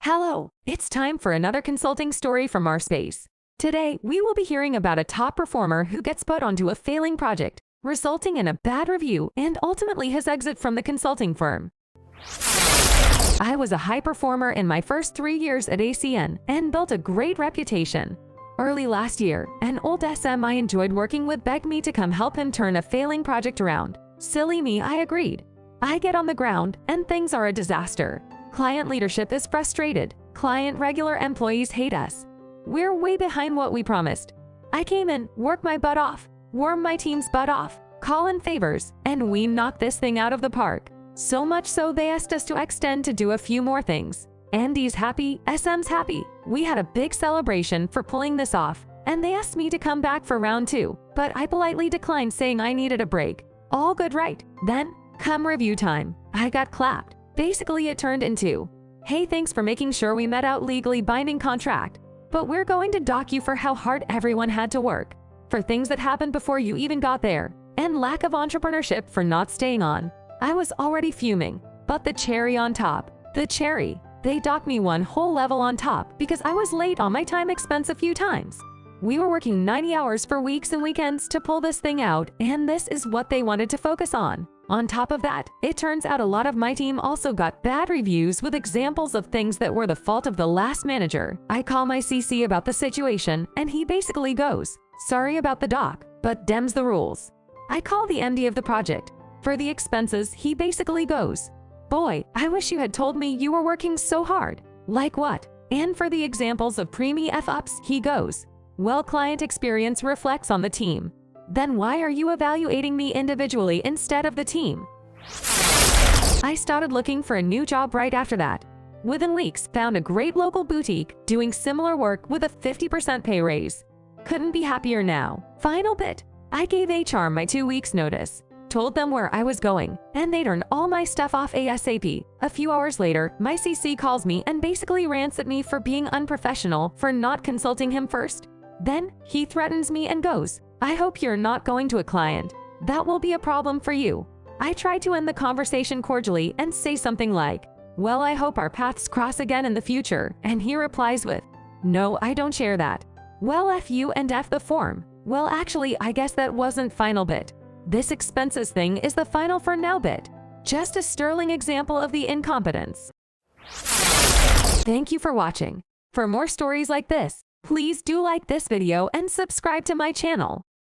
Hello, it's time for another consulting story from our space. Today, we will be hearing about a top performer who gets put onto a failing project, resulting in a bad review and ultimately his exit from the consulting firm. I was a high performer in my first 3 years at ACN and built a great reputation. Early last year, an old SM I enjoyed working with begged me to come help him turn a failing project around. Silly me, I agreed. I get on the ground, and things are a disaster. Client leadership is frustrated. Client regular employees hate us. We're way behind what we promised. I came in, worked my butt off, warmed my team's butt off, call in favors, and we knocked this thing out of the park. So much so they asked us to extend to do a few more things. Andy's happy, SM's happy. We had a big celebration for pulling this off, and they asked me to come back for round 2, but I politely declined, saying I needed a break. All good, right? Then, come review time. I got clapped. Basically, it turned into, hey, thanks for making sure we met out legally binding contract, but we're going to dock you for how hard everyone had to work, for things that happened before you even got there, and lack of entrepreneurship for not staying on. I was already fuming, but the cherry on top, they docked me one whole level on top because I was late on my time expense a few times. We were working 90 hours for weeks and weekends to pull this thing out, and this is what they wanted to focus on. On top of that, it turns out a lot of my team also got bad reviews with examples of things that were the fault of the last manager. I call my CC about the situation, and he basically goes, sorry about the dock, but dem's the rules. I call the MD of the project. For the expenses, he basically goes, boy, I wish you had told me you were working so hard. Like what? And for the examples of preemie F-ups, he goes, well, client experience reflects on the team. Then why are you evaluating me individually instead of the team? I started looking for a new job right after that. Within weeks, found a great local boutique doing similar work with a 50% pay raise. Couldn't be happier now. Final bit. I gave HR my 2 weeks notice, told them where I was going, and they turned all my stuff off ASAP. A few hours later, my CC calls me and basically rants at me for being unprofessional for not consulting him first. Then he threatens me and goes, I hope you're not going to a client. That will be a problem for you. I try to end the conversation cordially and say something like, well, I hope our paths cross again in the future, and he replies with, no, I don't share that. Well, F you and F the form. Well, actually, I guess that wasn't final bit. This expenses thing is the final for now bit. Just a sterling example of the incompetence. Thank you for watching. For more stories like this, please do like this video and subscribe to my channel.